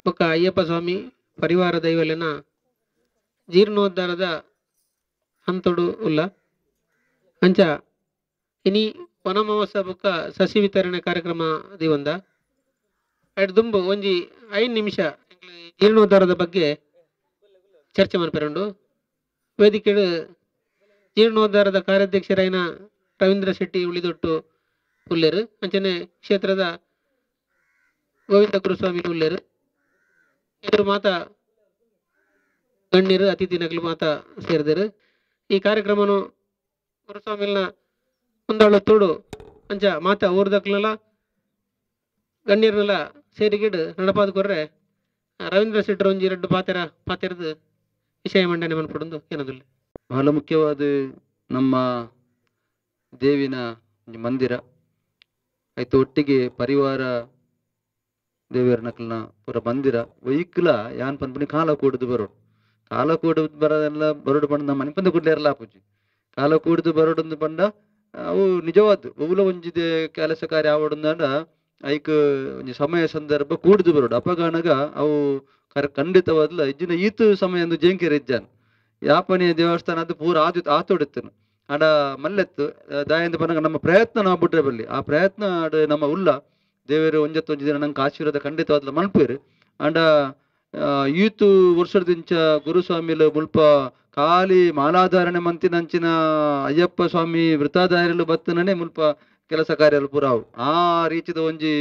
ఒక ಅಯ್ಯಪ್ಪ ಸ್ವಾಮಿ ಪರಿವಾರ ದೈವಲೆನ ಜೀರ್ಣೋದ್ಧಾರದ ಹಂತೊಡು ಉಲ್ಲ ಅಂಚ ಇನಿ ವನ ಮಹೋತ್ಸವ ಬೊಕ್ಕ ಸಸಿ ವಿತರಣೆ ಕಾರ್ಯಕ್ರಮ ದಿವಂದ ಅಡ್ ದುಂಬು ಒಂಜಿ 5 ನಿಮಿಷ ಜೀರ್ಣೋದ್ಧಾರದ ಬಗ್ಗೆ ಚರ್ಚೆ ಮನ್ಪೆರಂಡು ವೇದಿಕೆಡು ಜೀರ್ಣೋದ್ಧಾರದ ಕಾರ್ಯಾಧ್ಯಕ್ಷರಾಯಿನ ರವೀಂದ್ರ ಶೆಟ್ಟಿ ಉಳಿದೊಟ್ಟು ಉಲ್ಲೇರು ಅಂಚನೆ ಕ್ಷೇತ್ರದ ಗೋವಿಂದ ಗುರುಸ್ವಾಮಿ ಉಲ್ಲೇರು ಎದುರು ಮಾತ ಗಣ್ಯರು ಅತಿಥಿ ನಗಲು ಮಾತ ಸೇರಿದರು. ಈ ಕಾರ್ಯಕ್ರಮನು ಗುರುಸ್ವಾಮಿಲ್ನ ಒಂದಾಳು ತೋಡು ಅಂಚ ಮಾತ ಊರ್ದಕ್ಲೆಲ್ಲ ಗಣ್ಯರನ್ನೆಲ್ಲ ಸೇರಿಗಿಡು ನಡಪಾದ ಕೊರ್ರೆ ರವೀಂದ್ರ ಶೆಟ್ಟರು ಒಂಜಿ 2 ಪಾತೆರದು ವಿಷಯ ಮಂಡನೆ ಮನ್ಪಡೊಂದು ಏನದಿಲ್ಲ. ಬಹಳ ಮುಖ್ಯವಾದ ನಮ್ಮ ದೇವಿನ ಮಂದಿರ ಆಯ್ತು ಒಟ್ಟಿಗೆ ಪರಿವಾರ ದೇವಿಯರ ನಕಲ್ನ ಪೂರ ಮಂದಿರ ವೈಕ್ಲ ಯಾನ್ ಪನ್ಪುನಿ ಕಾಲ ಕೂಡುದು ಬರೋದೆಲ್ಲ ಬರೋಡು ಬಂಡ ನಮ್ಮ ಮನೆ ಪಂದ ಕುಡ್ಲೇರಲ್ಲ ಆಪುಜಿ ಕಾಲ ಕೂಡುದು ಬರೋಡು ಬಂಡ ಅವು ನಿಜವಾದ ಅವುಲ ಒಂಜಿದೆ ಕೆಲಸ ಕಾರ್ಯ ಆವಡಂದ ಐಕ್ ಒಂಜಿ ಸಮಯ ಸಂದರ್ಭ ಕೂಡುದು ಬರೋಡು ಅಪಗಾಣಗ ಅವು ಖಂಡಿತವಾದ್ಲ ಇಜ್ಜಿನ ಈತು ಸಮಯ ಒಂದು ಜೇಂಕೆರ್ ಇಜ್ಜಾನ್ ಯಾಪನೆಯ ದೇವಸ್ಥಾನ ಅದು ಪೂರ ಆತೊಡಿತ್ತನು ಆಡ ಮಲ್ಲೆತ್ತು ದಾಯಂದ ಪನಗ ನಮ್ಮ ಪ್ರಯತ್ನ ನಾವು ಬಿಟ್ರೆ ಬಲ್ಲಿ ಆ ಪ್ರಯತ್ನ ಆಡ ನಮ್ಮ ಉಲ್ಲ ದೇವರು ಒಂಜತ್ತೊಂಜಿ ದಿನ ನಂಗೆ ಆಶೀರ್ವಾದ ಖಂಡಿತವಾದ್ಲ ಮಲ್ಪೇರು ಆಂಡ ಈತು ವರ್ಷದಿಂಚ ಗುರುಸ್ವಾಮಿಲು ಮುಲ್ಪ ಖಾಲಿ ಮಾಲಾಧಾರಣೆ ಮಂತಿನಂಚಿನ ಅಯ್ಯಪ್ಪ ಸ್ವಾಮಿ ವೃತ್ತಾಧಾರಲು ಬತ್ತನೇ ಮುಲ್ಪ ಕೆಲಸ ಕಾರ್ಯಲು ಪುರಾವು ಆ ರೀತಿದ ಒಂಜಿ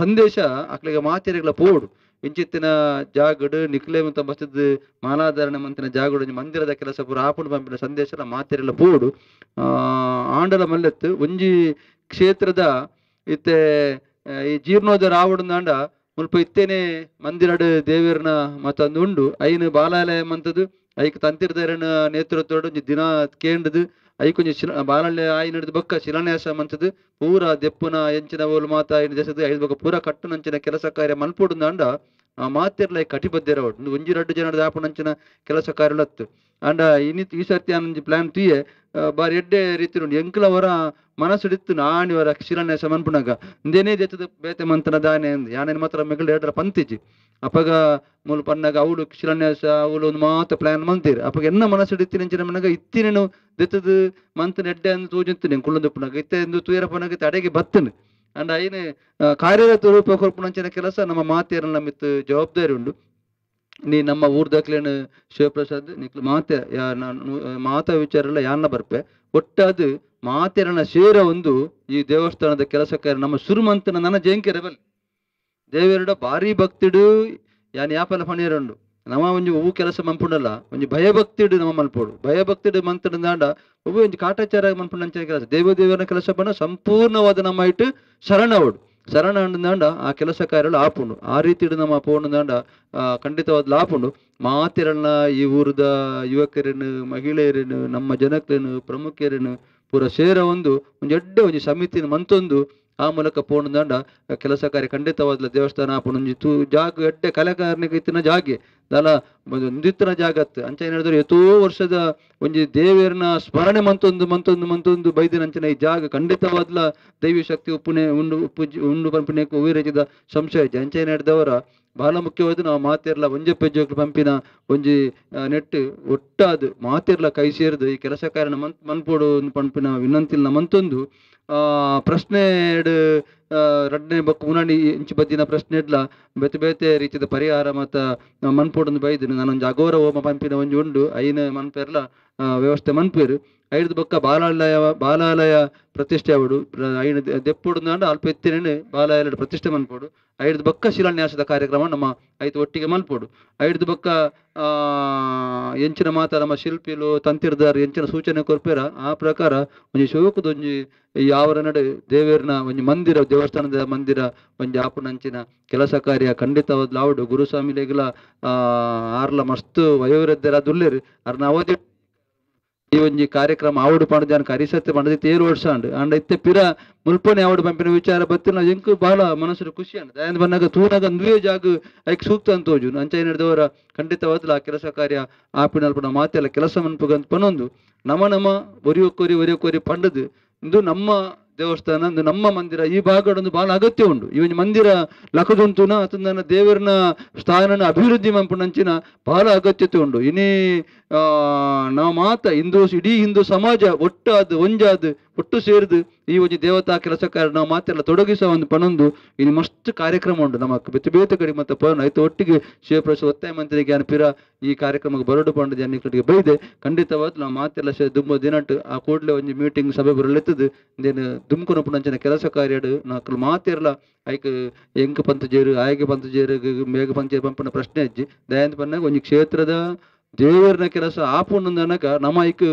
ಸಂದೇಶ ಅಕ್ಲಿಗೆ ಮಾತೆರೆಗಳ ಪೋಡು ಇಂಚಿತ್ತಿನ ಜಾಗಡು ನಿಕ್ಲೆ ಅಂತ ಬಸ್ತದ ಮಾಲಾಧಾರಣೆ ಮಂತಿನ ಜಾಗಡು ಮಂದಿರದ ಕೆಲಸ ಪೂರ ಆಪುಂಡು ಪಂಪಿನ ಸಂದೇಶ ಮಾತೆರೆಲ್ಲ ಪೋಡು ಆಂಡಲ ಮಲ್ಲೆತ್ತು ಒಂಜಿ ಕ್ಷೇತ್ರದ ಇತ್ತೆ ಈ ಜೀರ್ಣೋದ್ಧಾರ ಆವಡಂದಾಂಡ ಮುಲ್ಪ ಇತ್ತೇನೆ ಮಂದಿರಡು ದೇವರನ ಮತ್ತೊಂದು ಉಂಡು ಐನು ಬಾಲಾಲಯ ಮಂತದು ಐಕ್ ತಂತಿರ್ದಾರನ ನೇತೃತ್ವಡು ಒಂಜಿ ದಿನ ಕೇಂಡದು ಐಕೊಂಜಿ ಬಾಲಾಲಯ ಆಯಿ ನಡೆದು ಬೊಕ್ಕ ಶಿಲಾನ್ಯಾಸ ಮಂತದು ಪೂರ ದೆಪ್ಪುನ ಎಂಚಿನ ಓಲು ಮಾತ ಐನು ದೇಶದ ಐದು ಬೊಕ್ಕ ಪೂರ ಕಟ್ಟುನಂಚಿನ ಕೆಲಸ ಕಾರ್ಯ ಮಲ್ಪೊಡುಂದಾಂಡ ಮಾತಿರ್ಲ ಕಟಿಬದ್ದೇರ ಒಂದು ಒಂಜಿ 2 ಜನದ ಆಪುನಂಚಿನ ಕೆಲಸ ಕಾರ್ಯಲತ್ತು ಅಂಡ ಈ ಸರ್ತಿ ಒಂಜಿ ಪ್ಲಾನ್ ತುಯೆ ಬಾರಿ ಎಡ್ಡೆ ರೀತಿ ಉಂಡು ಎಂಕ್ಲವರ ಮನಸ್ಸುಡಿತ್ತು ನಾಣಿವರ ಶಿಲಾನ್ಯಾಸ ಮನ್ಪುನಾಗ ಇಂದೇನೇ ದೇತದ ಬೇತೆ ಮಂತನ ದಾನೆ ಯಾನೇನು ಮಾತ್ರ ಮೆಗಳು 2 ಪಂತಿಜಿ ಅಪಗ ಮೂಲ ಪನ್ನಾಗ ಅವಳು ಶಿಲಾನ್ಯಾಸ ಅವಳು ಒಂದು ಮಾತ ಪ್ಲಾನ್ ಮಂತೀರಿ ಅಪಗ ಎನ್ನ ಮನಸ್ಸುಡಿತ್ತಿ ನೆಂಚಿನ ಮನಾಗ ಇತ್ತಿನೇನು ದೆತ್ತದ ಮಂತನ ಎಡ್ಡೆ ಅಂದು ತೂಜಿಂತೀನಿ ಕುಳ್ಳೊಂದುಪ್ಪನಾಗ ಇತ್ತೆ ಎಂದು ತೂಯರ ಪನಾಗ ಅಡೆಗೆ ಬತ್ತನು ಅಂಡ್ ಐನು ಕಾರ್ಯರತ ರೂಪ ಕೊರ್ಪುನಂಚಿನ ಕೆಲಸ ನಮ್ಮ ಮಾತೆಯರನ್ನ ಮಿತ್ತು ಜವಾಬ್ದಾರಿ ಉಂಡು ನೀ ನಮ್ಮ ಊರ್ದಕ್ಲೇನು ಶಿವಪ್ರಸಾದ್ ನಿಕ್ಲು ಮಾತ ವಿಚಾರ ಎಲ್ಲ ಯಾನ್ನ ಬರ್ಪೆ ಒಟ್ಟಾದು ಮಾತೆರನ ಸೇರ ಒಂದು ಈ ದೇವಸ್ಥಾನದ ಕೆಲಸಕ್ಕೆ ನಮ್ಮ ಸುರುಮಂತನ ನನ್ನ ಜಯಂಕೆರಬಲ್ಲಿ ದೇವರುಡ ಭಾರಿ ಭಕ್ತಿಡು ಯಾನ್ ಯಾಪಲ ಪಣಿಯರುಂಡು ನಮ್ಮ ಒಂಜಿ ಹೂ ಕೆಲಸ ಮಂಪುಂಡಲ್ಲ ಒಂಜಿ ಭಯಭಕ್ತಿಡು ನಮ್ಮ ಮಲ್ಪೋಡು ಭಯಭಕ್ತಿಡು ಮಂತನಾಂಡ ಒಬ್ಬ ಒಂಜಿ ಕಾಟಾಚಾರ ಮನ್ಪುಂಡಂಚಿನ ಕೆಲಸ ದೇವದೇವರ ಕೆಲಸ ಬಣ್ಣ ಸಂಪೂರ್ಣವಾದ ನಮ್ಮ ಇಟ್ಟು ಶರಣ ಅಂಡದಾಂಡ ಆ ಕೆಲಸ ಕಾರ್ಯಗಳು ಆಪುಂಡು ಆ ರೀತಿ ನಮ್ಮ ಪೋಣದಾಂಡ ಖಂಡಿತವಾದ ಆಪುಂಡು ಮಾತೆರನ್ನ ಈ ಊರದ ಯುವಕರೇನು ಮಹಿಳೆಯರೇನು ನಮ್ಮ ಜನಕರೇನು ಪ್ರಮುಖರೇನು ಪೂರ ಸೇರ ಒಂದು ಎಡ್ಡೆ ಒಂಜಿ ಸಮಿತಿನ ಮಂತೊಂದು ಆ ಮೂಲಕ ಪೋಣದಾಂಡ ಕೆಲಸ ಕಾರ್ಯ ಖಂಡಿತವಾದ್ಲ ದೇವಸ್ಥಾನ ಆಪುಂಡು ಜಾಗ ಎಡ್ಡೆ ಕಲಾಕಾರನಿಗೆ ಇತ್ತಿನ ಜಾಗೆ ದಾಲ ಒಂದಿತ್ತಿನ ಜಾಗತ್ತು ಅಂಚ ಏನ್ ಹೇಳಿದ್ರು ಎಷ್ಟೋ ವರ್ಷದ ಒಂಜಿ ದೇವರನ್ನ ಸ್ಮರಣೆ ಮಂತೊಂದು ಬೈದಿನಂಚಿನ ಈ ಜಾಗ ಖಂಡಿತವಾದ್ಲ ದೈವಿ ಶಕ್ತಿ ಉಂಡು ಪಂಪಿನೇಕು ಉವಿರಚಿದ ಸಂಶಯ ಅಂಚ ಏನ್ ಹೇಳಿದವರ ಬಹಳ ಮುಖ್ಯವಾದ ನಾವು ಮಾತೆರ್ಲ ಒಂಜೆ ಪೆಜ್ಜೋಕ್ಲು ಪಂಪಿನ ಒಂಜಿ ನೆಟ್ಟು ಒಟ್ಟಾದು ಮಾತೆರ್ಲ ಕೈ ಸೇರಿದು ಈ ಕೆಲಸ ಕಾರ್ಯ ಮನ್ಪೋಡು ಪಂಪಿನ ವಿನಂತಿಲ್ನ ಮಂತೊಂದು ಪ್ರಶ್ನೆ ರಡ್ನೆ ಬೊಕ್ಕ ಉನಾಡಿ ಇಂಚು ಬದ್ದಿನ ಪ್ರಶ್ನೆ ಇಡ್ಲ ಬೇತೆ ರೀತಿಯ ಪರಿಹಾರ ಮತ್ತ ಮನ್ಪೋಡೊಂದು ಬೈದು ನಾನೊಂದು ಅಘೋರ ಹೋಮ ಪಂಪಿನ ಒಂಜಿ ಉಂಡು ಐನ ಮನ್ಪೆರ್ಲ ವ್ಯವಸ್ಥೆ ಮನ್ಪೇರು ಐದು ಬೊಕ್ಕ ಬಾಲಾಲಯ ಪ್ರತಿಷ್ಠೆ ಅವಡು ಐನು ದೆಪ್ಪುಡುಂದಾಂಡ ಅಲ್ಪ ಎತ್ತಿನೇನು ಬಾಲಾಲಯ ಪ್ರತಿಷ್ಠೆ ಮನ್ಪೋಡು ಐದು ಬೊಕ್ಕ ಶಿಲಾನ್ಯಾಸದ ಕಾರ್ಯಕ್ರಮ ನಮ್ಮ ಐದು ಒಟ್ಟಿಗೆ ಮಲ್ಪೋಡು ಐದು ಬೊಕ್ಕ ಎಂಚಿನ ಮಾತ ನಮ್ಮ ಶಿಲ್ಪಿಲು ತಂತಿರ್ದಾರ್ ಎಂಚಿನ ಸೂಚನೆ ಕೊರ್ಪೇರ ಆ ಪ್ರಕಾರ ಒಂಜಿ ಶೋಕದೊಂಜಿ ಯಾವರ ನಡೆ ದೇವರನ ಒಂಜಿ ಮಂದಿರ ದೇವಸ್ಥಾನದ ಮಂದಿರ ಒಂಜಿ ಆಪುನಂಚಿನ ಕೆಲಸ ಕಾರ್ಯ ಖಂಡಿತವಾದ ಲಾವುಡು ಗುರುಸ್ವಾಮಿಲೆಗ್ಲ ಆರ್ಲ ಮಸ್ತ್ ವಯೋವೃದ್ಧರ ದುಲ್ಲೇರು ಅರ್ನ ಅವಧಿ ಈ ಒಂಜಿ ಕಾರ್ಯಕ್ರಮ ಆವಡು ಪಂಡ ಅರಿಸತ್ತೆ ಪಂಡದ 7 ವರ್ಷ ಅಂಡ್ ಇತ್ತೆ ಪಿರ ಮುಲ್ಪನೆ ಆವಡು ಪಂಪಿನ ವಿಚಾರ ಬತ್ತಿನ ಎಂಕು ಬಹಳ ಮನಸ್ಸು ಖುಷಿ ಅಂಡ್ ದಯಂದ್ ಬಂದಾಗ ತೂನಾಗ ನುವೆ ಜಾಗ ಐಕ್ ಸೂಕ್ತ ಅಂತ ಹೋಜು ಅಂಚ ಏನ್ ಹಿಡಿದವರ ಖಂಡಿತವಾದ್ಲ ಆ ಕೆಲಸ ಕಾರ್ಯ ಆಪಿನಲ್ಪನ ಮಾತೆಲ್ಲ ಕೆಲಸ ಮನ್ಪುಗಂತ ಪನೊಂದು ನಮ್ಮ ಒರಿಯೋಕೋರಿ ಪಂಡದು ಇಂದು ನಮ್ಮ ದೇವಸ್ಥಾನ ಒಂದು ನಮ್ಮ ಮಂದಿರ ಈ ಭಾಗಡೊಂದು ಬಹಳ ಅಗತ್ಯ ಉಂಡು. ಈ ಒಂದು ಮಂದಿರ ಲಕದುಂತುನ ಅತನ ದೇವರನ ಸ್ಥಾನನ ಅಭಿವೃದ್ಧಿ ಮಂಪುನಂಚಿನ ಬಹಳ ಅಗತ್ಯತೆ ಉಂಡು. ಇನ್ನೇ ನಾವು ಮಾತ ಇಡೀ ಹಿಂದೂ ಸಮಾಜ ಒಟ್ಟಾದು ಒಂಜಾದು ಒಟ್ಟು ಸೇರಿದು ಈ ಒಂದು ದೇವತಾ ಕೆಲಸಕಾರ ನಾವು ಮಾತೆಲ್ಲ ತೊಡಗಿಸೋ ಒಂದು ಪನೊಂದು ಇನ್ನು ಮಸ್ತ್ ಕಾರ್ಯಕ್ರಮ ಉಂಟು ನಮಕ್ ಬೇತೆ ಬೇತೆ ಕಡೆ ಮತ್ತೆ ಪೋನ್ ಆಯ್ತು ಒಟ್ಟಿಗೆ ಶಿವಪ್ರಸ ಒತ್ತಾಯ ಮಂತ್ರಿಗೆ ಅನ್ಪಿರ ಈ ಕಾರ್ಯಕ್ರಮಕ್ಕೆ ಬರೋಡು ಪಂಡ ಜನಕ್ಕೆ ಬೈದೆ ಖಂಡಿತವಾದ ನಾವು ಮಾತೆಲ್ಲ ದುಂಬ ದಿನಟ್ಟು ಆ ಕೂಡಲೇ ಒಂದು ಮೀಟಿಂಗ್ ಸಭೆ ಬರಲೆತ್ತದು ದೇನು ದುಮ್ಕೊನ ಪುಣಂಚಿನ ಕೆಲಸ ಕಾರ್ಯಡು ನಾಲ್ಕು ಮಾತಿರಲ್ಲ ಐಕ್ ಎಂಕ ಪಂತ ಜೇರು ಆಯ್ಕೆ ಪಂತ ಜೇರು ಮೇಘ ಪಂಚ ಪಂಪನ ಪ್ರಶ್ನೆ ಅಜ್ಜಿ ದಯಾಂತ ಪನ್ನಾಗ ಒಂದು ಕ್ಷೇತ್ರದ ದೇವರನ ಕೆಲಸ ಆಪುನಕ ನಮ್ಮ ಐಕ್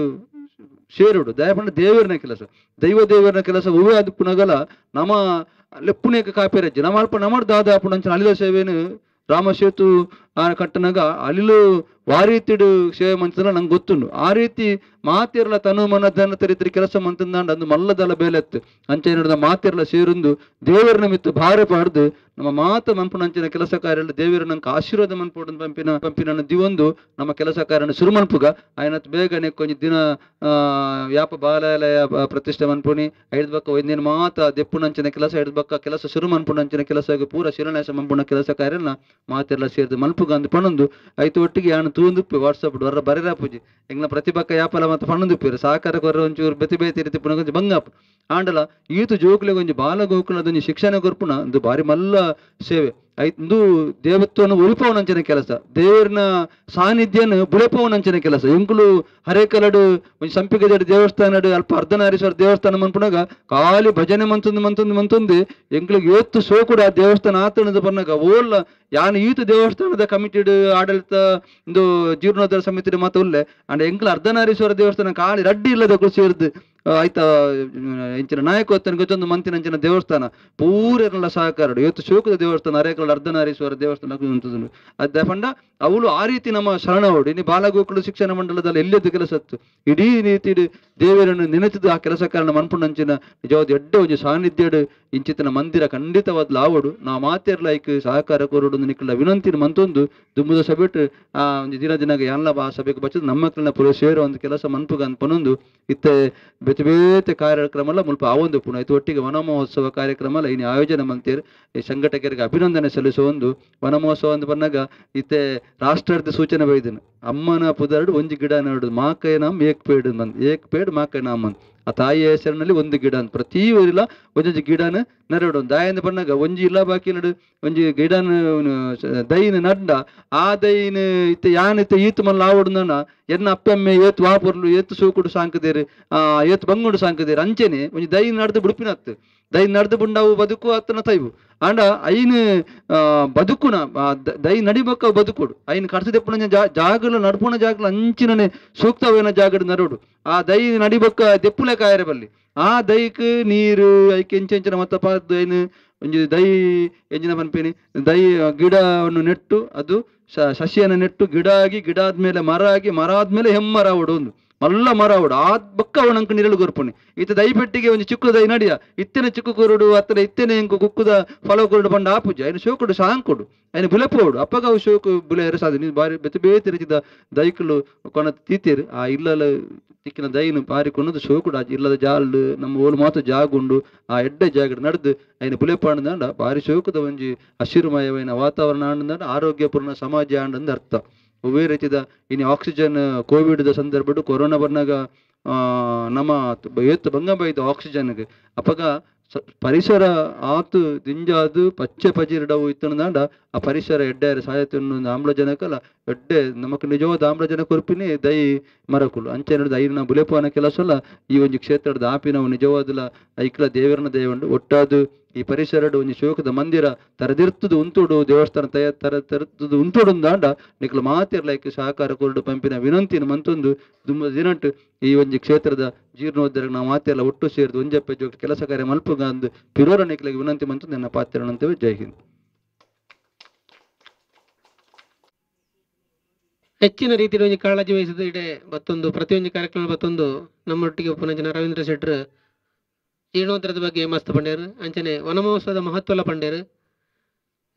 ಶೇರುಡು ದಯಪಂಡ ದೇವರನ ಕೆಲಸ ದೇವರನ ಕೆಲಸ ಹೂವೇ ಅದು ಪುನಗಲ ನಮ್ಮ ಲೆಪ್ಪುನೇಕ ಕಾಪೇರಜ್ಜಿ ನಮ್ಮ ಅಲ್ಪ ನಮ್ಮ ದಾದಾಪುಣ ಅಲಿಲ ಸೇವೆನು ರಾಮ ಸೇತು ಕಟ್ಟನಾಗ ಅಲ್ಲಿಲು ವಾರೀತಿಡು ಸೇವೆ ಮಂತಲ್ಲ ನಂಗೆ ಗೊತ್ತುಂಡು. ಆ ರೀತಿ ಮಾತಿರಲ ತನು ಮನ ಧನ ತರಿತ್ರಿ ಕೆಲಸ ಮಂತಂದಾಂಡ ಅಂದು ಮಲ್ಲದಲ್ಲ ಬೇಲೆತ್ತು ಅಂಚೆ ನೋಡಿದ ಮಾತಿರಲ ಸೇರುಂದು ದೇವರನ ಮಿತ್ತು ಭಾರ ಪಾಡ್ದು ನಮ್ಮ ಮಾತ ಮಂಪುನಂಚಿನ ಕೆಲಸ ಕಾರ್ಯ ದೇವರ ನಂಗೆ ಆಶೀರ್ವಾದ ಮನ್ಪೋಡು ಪಂಪಿನ ದಿವೊಂದು ನಮ್ಮ ಕೆಲಸ ಕಾರ್ಯ ಶುರು ಮನ್ಪುಗ ಆಯ್ನತ್ ಬೇಗನೆ ಕೊಂಚ ದಿನ ಯಾಪ ಬಾಲಾಲಯ ಪ್ರತಿಷ್ಠೆ ಮನ್ಪುನಿ ಐದು ಬಕ್ಕ ಒಂದಿನ ಮಾತ ದೆಪ್ಪುನಂಚಿನ ಕೆಲಸ ಐದು ಬಕ್ಕ ಕೆಲಸ ಶುರು ಮನ್ಪುನಂಚಿನ ಕೆಲಸ ಪೂರ ಶಿಲಾನ್ಯಾಸ ಮಂಪುನ ಕೆಲಸ ಕಾರ್ಯನ ಮಾತೆಲ್ಲ ಸೇರಿದು ಮಲ್ಪುಗ ಅಂದು ಪಣೊಂದು ಐದು ಒಟ್ಟಿಗೆ ಯಾನು ತೂಂದುಪ್ಪಿ ವಾಟ್ಸಪ್ ಹೊರ ಬರೆರ ಪೂಜಿ ಎಂಗ್ಲ ಪ್ರತಿಭಕ್ಕ ಯಾಪಲ ಮತ್ತೆ ಪಣ್ಣುದುಪ್ಪಿರು ಸಹಕಾರ ಕೊರ ಒಂಚೂರು ಬೆತಿ ಬೇತಿ ರೀತಿ ಪುನಗೊಂದು ಬಂಗಪ್ಪ ಆಂಡಲ ಈತು ಜೋಕ್ಲೆಗೆ ಒಂಜಿ ಬಾಲ ಗೋಕುಲದೊಂಜಿ ಶಿಕ್ಷಣ ಕೊರ್ಪುನ ಒಂದು ಬಾರಿ ಮಲ್ಲ ಸೇವೆ ಐದು ದೇವತ್ವವನ್ನು ಉಳಿಪವನಂಚಿನ ಕೆಲಸ ದೇವರನ ಸಾನ್ನಿಧ್ಯನ ಬುಳೆಪವನಂಚಿನ ಕೆಲಸ ಎಂಕುಲು ಹರೇಕಲಡು ಒಂಜಿ ಸಂಪಿಗೆ ದೇವಸ್ಥಾನಡು ಅಲ್ಪ ಅರ್ಧನಾರೀಶ್ವರ ದೇವಸ್ಥಾನ ಮನ್ಪುನಾಗ ಖಾಲಿ ಭಜನೆ ಮಂತೊಂದು ಎಂಕ್ಲಿಗೆ ಇವತ್ತು ಸೋಕುಡು ಆ ದೇವಸ್ಥಾನ ಆತನದ ಪನ್ನಾಗ ಓಲ್ಲ ಯಾನು ಈತ ದೇವಸ್ಥಾನದ ಕಮಿಟಿಡ್ ಆಡಳಿತ ಒಂದು ಜೀರ್ಣೋದ್ಧಾರ ಸಮಿತಿ ಮಾತು ಉಲ್ಲೆ ಅಂಡ್ ಎಂಕ್ಲ ಅರ್ಧನಾರೀಶ್ವರ ದೇವಸ್ಥಾನ ಖಾಲಿ ರಡ್ಡಿ ಇಲ್ಲದ ಸೇರಿದು ಆಯ್ತಾ ಇಂಚಿನ ನಾಯಕತ್ವನ ಗೊತ್ತೊಂದು ಮಂತಿನಂಚಿನ ದೇವಸ್ಥಾನ ಪೂರೆಲ್ಲ ಸಹಕಾರ ಇವತ್ತು ಶೋಕದ ದೇವಸ್ಥಾನ ಅರೇಕಲ ಅರ್ಧನಾರೀಶ್ವರ ದೇವಸ್ಥಾನ ಉಂಟು ಅದೇ ಪಂಡ ಅವಳು ಆ ರೀತಿ ನಮ್ಮ ಶರಣವಡು ಇನ್ನು ಬಾಲಗೋಕುಲ ಶಿಕ್ಷಣ ಮಂಡಲದಲ್ಲಿ ಎಲ್ಲೆದ್ದು ಕೆಲಸತ್ತು ಇಡೀ ರೀತಿ ದೇವರನ್ನು ನೆನೆಸಿದ ಆ ಕೆಲಸ ಕಾರಣ ಮನ್ಪುಂಡಂಚಿನ ನಿಜವಾದ ಎಡ್ಡ ಒಂದು ಸಾನ್ನಿಧ್ಯಡು ಇಂಚಿತನ ಮಂದಿರ ಖಂಡಿತವಾದ ಲಾವಡು ನಾವು ಮಾತೇರ್ಲ ಐಕ್ ಸಹಕಾರ ಕೋರುಡು ನಿಕ್ಕಲ ವಿನಂತಿನ ಮಂತೊಂದು ದುಂಬುದ ಸಭೆಟ್ ಆ ಒಂದು ದಿನಗ ಎಲ್ಲ ಆ ಸಭೆಗೆ ಬಚ್ಚದು ನಮ್ಮ ಮಕ್ಕಳನ್ನ ಪುರ ಸೇರೋ ಒಂದು ಕೆಲಸ ಮನ್ಪುಗ ಅನ್ಪನೊಂದು ಇತ್ತೆ ಬೇತೆ ಬೇತೆ ಕಾರ್ಯಕ್ರಮ ಎಲ್ಲ ಮುಲ್ಪ ಆವೊಂದು ಪುಣ ಇದು ಒಟ್ಟಿಗೆ ವನ ಮಹೋತ್ಸವ ಕಾರ್ಯಕ್ರಮ ಎಲ್ಲ ಇನ್ನು ಆಯೋಜನೆ ಮಂತೇರು ಈ ಸಂಘಟಕರಿಗೆ ಅಭಿನಂದನೆ ಸಲ್ಲಿಸೋ ಒಂದು ವನ ಮಹೋತ್ಸವ ಅಂತ ಬಂದಾಗ ಇತ್ತೆ ರಾಷ್ಟ್ರಾರ್ಥ ಸೂಚನೆ ಬೈದನು ಅಮ್ಮನ ಪುದರ್ಡು ಒಂಜಿ ಗಿಡ ನಡುದು ಮಾಕೈ ನಾಮ್ ಏಕ್ ಪೇಡ್ ಮಾಕೈ ನಾಮ್ ಅಂತ ಆ ತಾಯಿಯ ಹೆಸರಿನಲ್ಲಿ ಒಂದು ಗಿಡ ಅಂತ ಪ್ರತಿ ಊರಿಲ್ಲ ಒಂದೊಂದು ಗಿಡನ ನೆರಡು ದಾಯಂದ ಬಣ್ಣಗ ಒಂಜಿ ಇಲ್ಲ ಬಾಕಿ ನಡು ಒಂಜಿ ಗಿಡನ ದೈನ ನಡ್ಡ ಆ ದೈನ ಇತ್ತೆ ಯಾನ್ ಇತ್ತೆ ಈತು ಮಲ್ಲ ಆವಡ್ನ ಎನ್ನ ಅಪ್ಪೆಮ್ಮೆ ಏತ್ ವಾಪುರ್ಲು ಏತ್ ಸೂಕುಡು ಸಾಂಕದೇರು ಏತ್ ಬಂಗುಡು ಸಾಂಕದೇರು ಅಂಚೆನೆ ಒಂಜಿ ದೈ ನಡ್ದು ಬುಡುಪಿನತ್ತು ದೈ ನಡ್ದು ಬುಂಡಾವು ಬದುಕು ಅತ್ತನ ತೈವು ಆಂಡ ಐನ್ ಬದುಕುನ ದೈ ನಡಿಬಕ್ಕ ಬದುಕುಡು ಐನ್ ಕಡ್ಸ ತೆಪ್ಪುನ ಜಾಗಲು ನಡ್ಪುಣ ಜಾಗಲು ಅಂಚಿನನೆ ಸೂಕ್ತವೇನ ಜಾಗಡ್ ನರೋಡು ಆ ದೈ ನಡಿಬಕ್ಕ ದೆಪ್ಪುಲೆ ಕಾಯರೆ ಬಲ್ಲಿ ಆ ದೈಕ್ ನೀರು ಐಕ್ ಎಂಚೆಂಚಿನ ಮತ್ತಪ್ಪ ಐನ್ ಒಂಜಿ ದೈ ಎಂಜಿನ ಪನ್ಪೇನಿ ದೈ ಗಿಡವನ್ನು ನೆಟ್ಟು ಅದು ಸಸ್ಯನ ನೆಟ್ಟು ಗಿಡ ಆಗಿ ಗಿಡ ಆದ್ಮೇಲೆ ಮರ ಆಗಿ ಮರ ಆದ್ಮೇಲೆ ಹೆಮ್ಮರ ಅವಡು ಒಂದು ಮಲ್ಲ ಮರ ಅವಡು ಆ ಬಕ್ಕ ಅವನಂಕ ನಿರಳು ಗೊರ್ಪುಣಿ ಇತ್ತ ದೈ ಪೆಟ್ಟಿಗೆ ಒಂದು ಚಿಕ್ಕು ದೈ ನಡಿಯ ಇತ್ತನೆ ಚಿಕ್ಕು ಕೊರುಡು ಅತ್ತನ ಇತ್ತನೆ ಎಂಕು ಕುಕ್ಕುದ ಫಲ ಕೊರುಡು ಬಂಡ ಆಪುಜ ಐನು ಶೋಕುಡು ಸಾಂಕೊಡು ಐನು ಬುಲೆಪೋಡು ಅಪ್ಪಗ ಅವು ಶೋಕು ಬುಲೆ ಎರಸಾದು ನೀವು ಬಾರಿ ಬೆತ್ತು ಬೇತಿ ರೀತಿದ ದೈಕಲು ಕೊನ ತೀತೀರು ಆ ಇಲ್ಲಲ ತಿಕ್ಕಿನ ದೈನು ಬಾರಿ ಕೊನದು ಶೋಕುಡು ಇಲ್ಲದ ಜಾಲು ನಮ್ಮ ಓಲು ಮಾತು ಜಾಗುಂಡು ಆ ಎಡ್ಡೆ ಜಾಗಡ್ ನಡೆದು ಐನು ಬುಲೆಪಾಂಡ ಬಾರಿ ಶೋಕದ ಒಂಜಿ ಹಸಿರುಮಯವಿನ ವಾತಾವರಣ ಆಂಡ ಆರೋಗ್ಯಪೂರ್ಣ ಸಮಾಜ ಆಂಡಂದು ಅರ್ಥ ಒವೇ ರೀತಿದ ಇನ್ನು ಆಕ್ಸಿಜನ್ ಕೋವಿಡ್ ಸಂದರ್ಭ ಕೊರೋನಾ ಬಂದಾಗ ನಮ್ಮ ಏತ್ತು ಭಂಗಂಬ ಇದ್ದು ಆಕ್ಸಿಜನ್ಗೆ ಅಪ್ಪಗ ಪರಿಸರ ಆತು ದಿಂಜಾದು ಪಚ್ಚೆ ಪಜಿರಡವು ಇತ್ತಂದಾಂಡ ಆ ಪರಿಸರ ಎಡ್ಡೆ ಸಾಯತ್ತು ಆಮ್ಲಜನಕಲ್ಲ ಎಡ್ಡೆ ನಮಕ್ ನಿಜವಾದ ಆಮ್ಲಜನಕ ಕೊರ್ಪಿನಿ ದೈ ಮರಕುಲು ಅಂಚೆ ನಡೆದ ಐನ ಬುಲೆಪಾನ ಕೆಲಸ ಅಲ್ಲ ಈ ಒಂದು ಕ್ಷೇತ್ರದ ಆಪಿನವು ನಿಜವಾದಲ್ಲ ಐಕ್ಲ ದೇವರನ ದಯವಂಡು ಒಟ್ಟಾದು ಈ ಪರಿಸರಡು ಒಂದು ಶೋಕದ ಮಂದಿರ ತರದಿರ್ತದು ಉಂಟುಡು ದೇವಸ್ಥಾನ ತರತರದ್ದು ಉಂಟುಡು ದಾಂಡ ನಿಕ್ಲ ಮಾತಿರ್ಲೈಕ್ ಸಹಕಾರ ಕೊರಡು ಪಂಪಿನ ವಿನಂತಿನ ಮಂತೊಂದು ತುಂಬ ದಿನಟ್ಟು ಈ ಒಂದು ಕ್ಷೇತ್ರದ ಜೀರ್ಣೋದ್ಧಾರ ನಾವು ಮಾತೆಲ್ಲ ಒಟ್ಟು ಸೇರಿದು ಒಂಜಪ್ಪೆ ಜೋಗ ಕೆಲಸ ಕಾರ್ಯ ಮಲ್ಪುಗ ಅಂದು ಪಿರೋರ ನಿಕ್ಲಿಗೆ ವಿನಂತಿ ಮಂತು ನನ್ನ ಪಾತ್ರನಂತೇವೆ. ಜೈ ಹಿಂದ್. ಹೆಚ್ಚಿನ ರೀತಿಯಲ್ಲಿ ಒಂದು ಕಾಳಜಿ ವಹಿಸಿದ ಇಡೆ ಮತ್ತೊಂದು ಪ್ರತಿಯೊಂದು ಕಾರ್ಯಕ್ರಮ ಮತ್ತೊಂದು ನಮ್ಮೊಟ್ಟಿಗೆ ಉಪನಂಜನ ರವೀಂದ್ರ ಶೆಟ್ರು ಜೀರ್ಣೋದ್ಧಾರದ ಬಗ್ಗೆ ಮಸ್ತ್ ಪಂಡೇರು ಅಂಚನೆ ವನ ಮಹೋತ್ಸವದ ಮಹತ್ವಲ ಪಂಡೇರು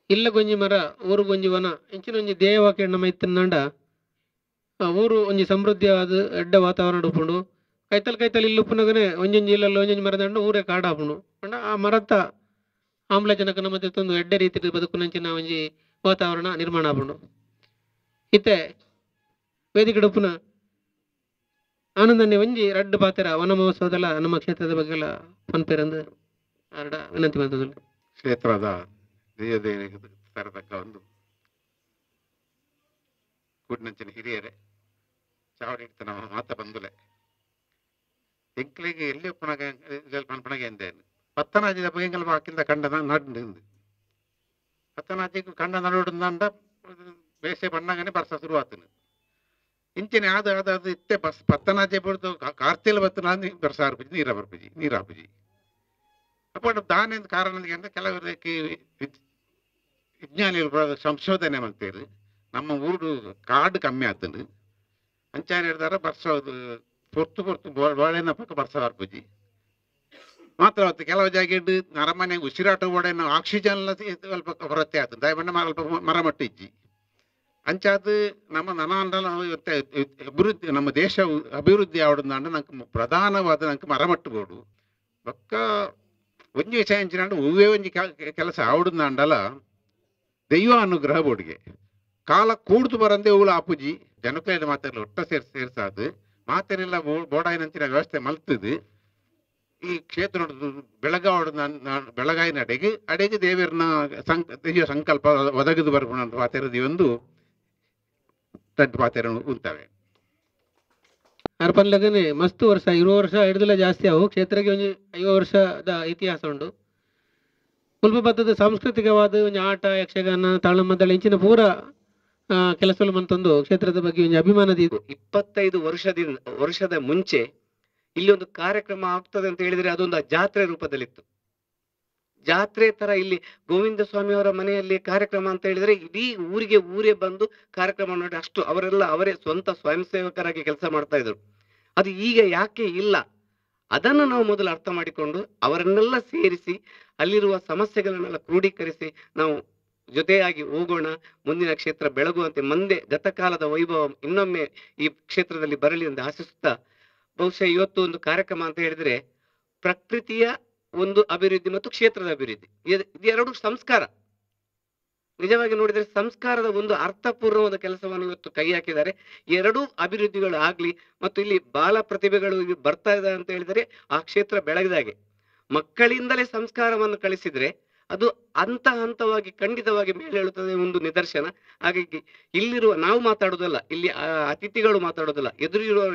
ಇಲ್ಲ ಗೊಂಜಿ ಮರ ಊರು ಗೊಂಜಿ ವನ ಇಂಚಿನ ಒಂಜಿ ದೇಯವಾಕ್ಯ ನಮ್ಮ ಇತ್ತಂಡ ಊರು ಒಂಜಿ ಸಮೃದ್ಧಿಯಾದ ಎಡ್ಡ ವಾತಾವರಣ ಉಪ್ಪುಂಡು ಕೈತಲ್ ಇಲ್ಲುಪ್ಪುನಗನೆ ಒಂಜೊಂಜಿ ಇಲ್ಲಲ್ಲಿ ಒಂಜೊಂಜಿ ಮರದಂಡು ಊರೇ ಕಾಡಾಪುಂಡು ಪಂಡ ಆ ಮರತ್ತ ಆಮ್ಲಜನಕನ ಮತ್ತೆ ತಂದು ಎಡ್ಡೆ ರೀತಿ ಬದುಕುನಂಚಿನ ಒಂಜಿ ವಾತಾವರಣ ನಿರ್ಮಾಣ ಆಪುಂಡು. ಇತ್ತೆ ವೇದಿಕೆ ಉಪ್ಪುನ ಆನಂದನೆ ಒಂಜಿ ರಡ್ಡು ಪಾತೆರ ವನ ಮಹೋತ್ಸವದಲ್ಲ ನಮ್ಮ ಕ್ಷೇತ್ರದ ಬಗ್ಗೆ ಎಲ್ಲ ಪನ್ಪೇರಂದು ಆರಡ ವಿನಂತಿ ಮಾಡ್ತದಲ್ಲ. ಕ್ಷೇತ್ರದ ತರತಕ್ಕ ಒಂದು ಕೂಡಿನಂಚಿನ ಹಿರಿಯರೇ ಚಾವಡಿ ನಮ್ಮ ಮಾತ ಬಂದುಲೆ ಎಂಕ್ಲಿಗೆ ಎಲ್ಲಿ ಪಣಗೆ ಎಂದೇನು ಪತ್ತನಾಜಿದ ಬಗೆಂಗಲ್ ಬಾಕಿಂದ ಕಂಡ ನಡು ಪತ್ತನಾಜಿಗೆ ಕಂಡ ನಡುಂದ ಬೇಸೆ ಬಣ್ಣಗನೆ ಬರ್ಸ ಶುರುವಾತನು ಇಂಚಿನ ಅದು ಇತ್ತೆ ಪತ್ತನಾಜೆ ಬಿಡ್ದು ಕಾರ್ತಿಲ್ ಬತ್ತು ನಾನು ಬರ್ಸ ಆರ್ಪುಜಿ ನೀರಾಪುಜಿ ಅಪ್ಪ ದಾನ ಕಾರಣ ಅಂದ್ರೆ ಕೆಲವರಿಗೆ ವಿಜ್ಞಾನಿಗಳು ಸಂಶೋಧನೆ ಮಾಡ್ತೀರಿ ನಮ್ಮ ಊರು ಕಾಡು ಕಮ್ಮಿ ಆಗ್ತದೆ ಅಂಚಾನೆ ಹಿಡ್ದಾರ ಬರ್ಸ ಪೊರ್ತು ಬೋಳೆನ ಪಕ್ಕ ಬರ್ಸ ಆರ್ಪುಜಿ ಮಾತ್ರ ಅವತ್ತು ಕೆಲವು ಜಾಗ ಇದ್ದು ಅರಮನೆ ಉಸಿರಾಟ ಬೋಡೆನ ಆಕ್ಸಿಜನ್ ಸ್ವಲ್ಪ ಹೊರತೆ ಆಗ್ತದೆ ದಯಬಣ್ಣ ಸ್ವಲ್ಪ ಮರಮಟ್ಟ ಇಜ್ಜಿ ಅಂಚಾದ ನಮ್ಮ ನನಾಂಡಲ ಅಭಿವೃದ್ಧಿ ನಮ್ಮ ದೇಶ ಅಭಿವೃದ್ಧಿ ಆವಡಂದಾಂಡ ನಂಗೆ ಪ್ರಧಾನವಾದ ನಂಗೆ ಮರಮಟ್ಟು ಬೋಡು ಬೊಕ್ಕ ಒಂಜಿ ವಿಷಯ ಅಂಚಿನಾಂಡ ಹೂವೇ ಒಂಜಿ ಕೆಲಸ ಆವಡಂದಾಂಡಲ ದೈವ ಅನುಗ್ರಹ ಬೋಡಿಗೆ ಕಾಲ ಕೂಡ್ದು ಬರಂದೆ ಹೂಳು ಆಪುಜಿ ಜನಕ್ಲೇದ ಮಾತಾಡಲಿ ಒಟ್ಟ ಸೇರ್ಸಾದು ಮಾತೇನೆಲ್ಲ ಬೋಡಾಯಿನಂಚಿನ ವ್ಯವಸ್ಥೆ ಮಲ್ತದು ಈ ಕ್ಷೇತ್ರ ಬೆಳಗಾಯಿನ ಅಡೆಗೆ ದೇವರನ್ನ ದೈವ ಸಂಕಲ್ಪ ಒದಗದು ಬರ್ಬೋದು ಪಾತೆರದಿ ಒಂದು ದೊಡ್ಡ ಪಾತೆರ ಉಂಟವೆ ಅರ್ಪನ್ಲಗನೆ ಮಸ್ತ್ ವರ್ಷ 20 ವರ್ಷ ಹಿಡಿದಲ್ಲ ಜಾಸ್ತಿ ಅವು ಕ್ಷೇತ್ರಕ್ಕೆ ಒಂದು 50 ವರ್ಷದ ಇತಿಹಾಸ ಉಂಟು. ಸ್ವಲ್ಪ ಬತ್ತದ ಸಾಂಸ್ಕೃತಿಕವಾದ ಒಂದು ಆಟ ಯಕ್ಷಗಾನ ತಾಳಮದ್ದಳೆ ಇಂಚಿನ ಪೂರ ಕೆಲಸಗಳು ಮಂತೊಂದು ಕ್ಷೇತ್ರದ ಬಗ್ಗೆ ಒಂದು ಅಭಿಮಾನದ 25 ವರ್ಷದ ಮುಂಚೆ ಇಲ್ಲಿ ಒಂದು ಕಾರ್ಯಕ್ರಮ ಆಗ್ತದೆ ಅಂತ ಹೇಳಿದ್ರೆ ಅದೊಂದು ಜಾತ್ರೆ ರೂಪದಲ್ಲಿತ್ತು. ಜಾತ್ರೆ ತರ ಇಲ್ಲಿ ಗೋವಿಂದ ಸ್ವಾಮಿ ಅವರ ಮನೆಯಲ್ಲಿ ಕಾರ್ಯಕ್ರಮ ಅಂತ ಹೇಳಿದ್ರೆ ಇಡೀ ಊರೇ ಬಂದು ಕಾರ್ಯಕ್ರಮ ನೋಡಿ ಅಷ್ಟು ಅವರೇ ಸ್ವಂತ ಸ್ವಯಂ ಸೇವಕರಾಗಿ ಕೆಲಸ ಮಾಡ್ತಾ ಇದ್ರು. ಅದು ಈಗ ಯಾಕೆ ಇಲ್ಲ ಅದನ್ನು ನಾವು ಮೊದಲು ಅರ್ಥ ಮಾಡಿಕೊಂಡು ಅವರನ್ನೆಲ್ಲ ಸೇರಿಸಿ ಅಲ್ಲಿರುವ ಸಮಸ್ಯೆಗಳನ್ನೆಲ್ಲ ಕ್ರೋಢೀಕರಿಸಿ ನಾವು ಜೊತೆಯಾಗಿ ಹೋಗೋಣ, ಮುಂದಿನ ಕ್ಷೇತ್ರ ಬೆಳಗುವಂತೆ ಮುಂದೆ ಗತಕಾಲದ ವೈಭವ ಇನ್ನೊಮ್ಮೆ ಈ ಕ್ಷೇತ್ರದಲ್ಲಿ ಬರಲಿ ಎಂದು ಆಶಿಸುತ್ತಾ, ಬಹುಶಃ ಇವತ್ತು ಒಂದು ಕಾರ್ಯಕ್ರಮ ಅಂತ ಹೇಳಿದ್ರೆ ಪ್ರಕೃತಿಯ ಒಂದು ಅಭಿವೃದ್ಧಿ ಮತ್ತು ಕ್ಷೇತ್ರದ ಅಭಿವೃದ್ಧಿ ಇದೆರಡು ಸಂಸ್ಕಾರ. ನಿಜವಾಗಿ ನೋಡಿದ್ರೆ ಸಂಸ್ಕಾರದ ಒಂದು ಅರ್ಥಪೂರ್ಣವಾದ ಕೆಲಸವನ್ನು ಇವತ್ತು ಕೈ ಹಾಕಿದ್ದಾರೆ. ಎರಡೂ ಅಭಿವೃದ್ಧಿಗಳು ಆಗ್ಲಿ ಮತ್ತು ಇಲ್ಲಿ ಬಾಲ ಪ್ರತಿಭೆಗಳು ಬರ್ತಾ ಇದೆ ಅಂತ ಹೇಳಿದರೆ ಆ ಕ್ಷೇತ್ರ ಬೆಳಗಿದಾಗೆ ಮಕ್ಕಳಿಂದಲೇ ಸಂಸ್ಕಾರವನ್ನು ಕಳಿಸಿದ್ರೆ ಅದು ಹಂತವಾಗಿ ಖಂಡಿತವಾಗಿ ಮೇಲೇಳುತ್ತದೆ ಒಂದು ನಿದರ್ಶನ. ಹಾಗಾಗಿ ಇಲ್ಲಿರುವ ನಾವು ಮಾತಾಡೋದಲ್ಲ, ಇಲ್ಲಿ ಅತಿಥಿಗಳು ಮಾತಾಡೋದಲ್ಲ, ಎದುರಿರುವ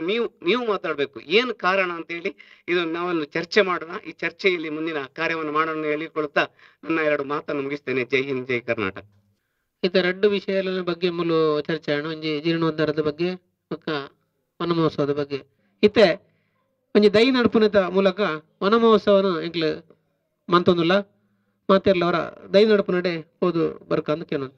ನೀವು ಮಾತಾಡಬೇಕು. ಏನು ಕಾರಣ ಅಂತ ಹೇಳಿ ಇದು ನಾವೊಂದು ಚರ್ಚೆ ಮಾಡೋಣ. ಈ ಚರ್ಚೆಯಲ್ಲಿ ಮುಂದಿನ ಕಾರ್ಯವನ್ನು ಮಾಡೋಣ ಹೇಳಿಕೊಳ್ತಾ ನನ್ನ 2 ಮಾತನ್ನು ಮುಗಿಸ್ತೇನೆ. ಜೈ ಹಿಂದ್, ಜೈ ಕರ್ನಾಟಕ. ಇತ 2 ವಿಷಯಗಳ ಬಗ್ಗೆ ಮೂಲು ಚರ್ಚೆ ಆಣ. ಒಂಜಿ ಜೀರ್ಣೋದ್ಧಾರದ ಬಗ್ಗೆ ಬೊಕ್ಕ ವನ ಮಹೋತ್ಸವದ ಬಗ್ಗೆ. ಇತ್ತೆ ಒಂಜಿ ದೈ ನಡ್ಪುನದ ಮೂಲಕ ವನ ಮಹೋತ್ಸವನ ಎಂಕ್ಲು ಮಂತೊಂದುಲ್ಲ ಮಾತೆರ್ಲ ಅವರ ದೈ ನಡುಪು ನಡೆ ಹೋದು ಬರ್ಕಂದು ಕೇಳೋದು.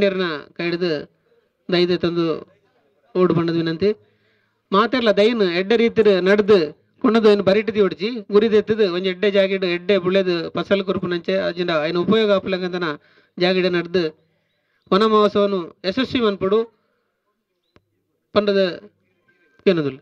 ಗಣ್ಯರನ್ನ ಕೈ ಹಿಡಿದು ದೈದೆ ತಂದು ಓಡು ಬಣ್ಣದ ವಿನಂತಿ ಮಾತೆಲ್ಲ ದೈನು ಎಡ್ಡೆ ರೀತಿ ನಡೆದು ಕೊಂಡದು ಏನು ಬರಿಟಿದಿ ಹೊಡ್ಚಿ ಗುರಿದೆತ್ತದು ಒಂದು ಎಡ್ಡೆ ಜಾಗಿಡು ಎಡ್ಡೆ ಬುಳ್ಳೆದು ಫಸಲ್ ಕುರುಪುನಂಚೆ ಅಜಿಂದ ಏನು ಉಪಯೋಗ ಆಪಲಂಗಂತನ ಜಾಗಿಡ ನಡೆದು ವನ ಮಹೋತ್ಸವನು ಯಶಸ್ವಿ ಮನ್ಪಡು ಪಂಡದ ಏನದಿಲ್ಲ.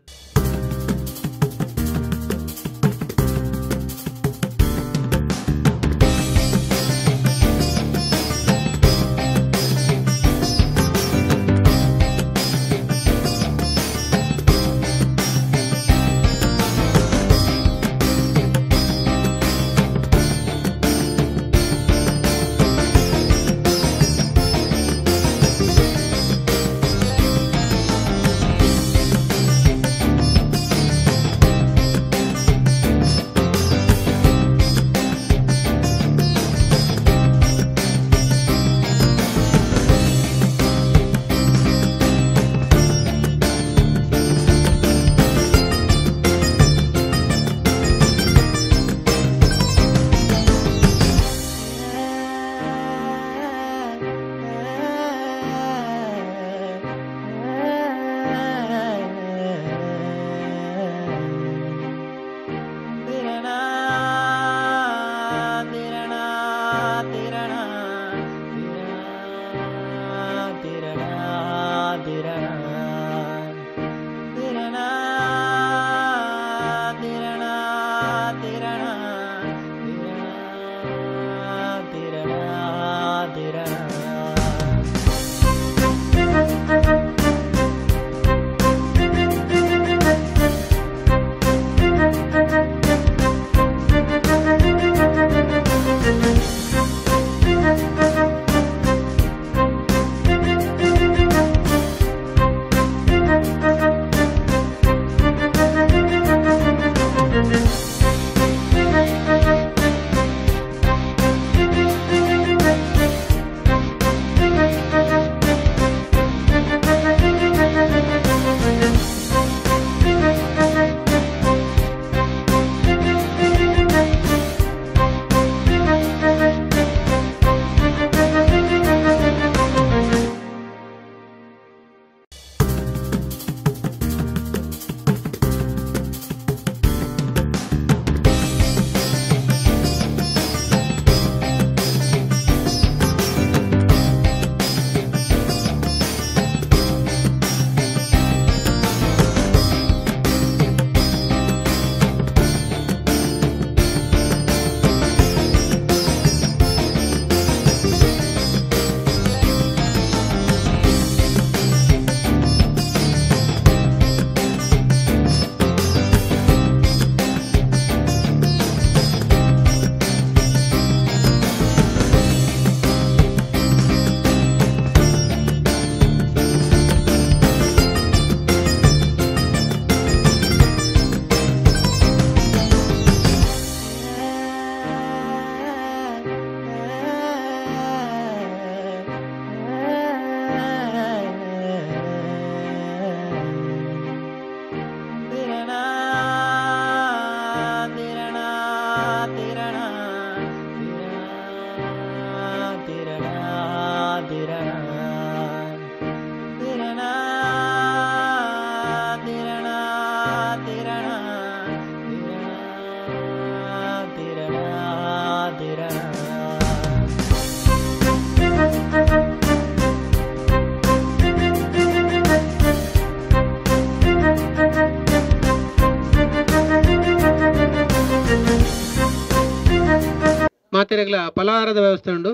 ಮಾತೆರೆಗಳ ಫಲಹಾರದ ವ್ಯವಸ್ಥೆ ಉಂಡು.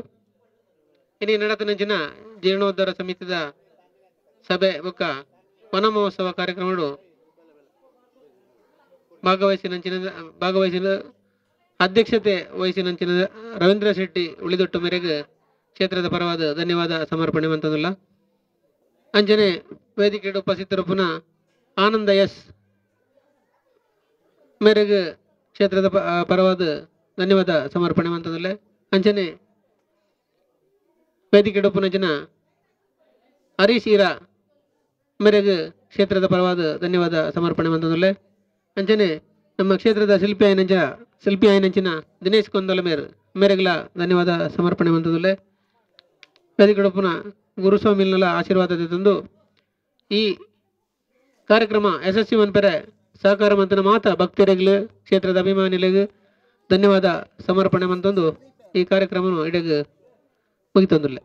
ಇನಿ ನಡತನಂಚಿನ ಜೀರ್ಣೋದ್ಧಾರ ಸಮಿತಿದ ಸಭೆ ಬೊಕ್ಕ ವನ ಮಹೋತ್ಸವ ಕಾರ್ಯಕ್ರಮಗಳು ಭಾಗವಹಿಸಿನ ಅಧ್ಯಕ್ಷತೆ ವಹಿಸಿನಂಚಿನ ರವೀಂದ್ರ ಶೆಟ್ಟಿ ಉಳಿದೊಟ್ಟು ಮೇರೆಗೆ ಕ್ಷೇತ್ರದ ಪರವಾದ ಧನ್ಯವಾದ ಸಮರ್ಪಣೆ ಮಂತದಲ್ಲ. ಅಂಚನೆ ವೇದಿಕೆ ಉಪಸ್ಥಿತರು ಪುನಃ ಆನಂದ ಎಸ್ ಮೇರೆಗೆ ಕ್ಷೇತ್ರದ ಪರವಾದ ಧನ್ಯವಾದ ಸಮರ್ಪಣೆ ಮಂತದಲ್ಲೇ. ಅಂಚನೆ ವೇದಿಕೆ ಉಪನಂಚಿನ ಹರೀಶ್ ಈರಾ ಮೇರೆಗೆ ಕ್ಷೇತ್ರದ ಪರವಾದ ಧನ್ಯವಾದ ಸಮರ್ಪಣೆ ಮಂತದಲ್ಲೇ. ಅಂಚನೆ ನಮ್ಮ ಕ್ಷೇತ್ರದ ಶಿಲ್ಪಿ ಆಯ್ನಂಚಿನ ದಿನೇಶ್ ಕೊಂದಲ ಮೇರೆಗಳ ಧನ್ಯವಾದ ಸಮರ್ಪಣೆ ಮಂತದಲ್ಲೇ. ವೇದಿಕೆ ಉಪನ ಗುರುಸ್ವಾಮಿಲ್ನೆಲ್ಲ ಆಶೀರ್ವಾದ ತಂದು ಈ ಕಾರ್ಯಕ್ರಮ ಯಶಸ್ವಿ ಮನ್ಪೆರೆ ಸಹಕಾರ ಮಂತನ ಮಾತ ಭಕ್ತರಿಗೂ ಕ್ಷೇತ್ರದ ಅಭಿಮಾನಿಗಳಿಗೂ ಧನ್ಯವಾದ ಸಮರ್ಪಣೆ ಮಂತಂದು ಈ ಕಾರ್ಯಕ್ರಮ ಇಡೆಗೆ ಮುಗಿತಂದಿಲ್ಲ.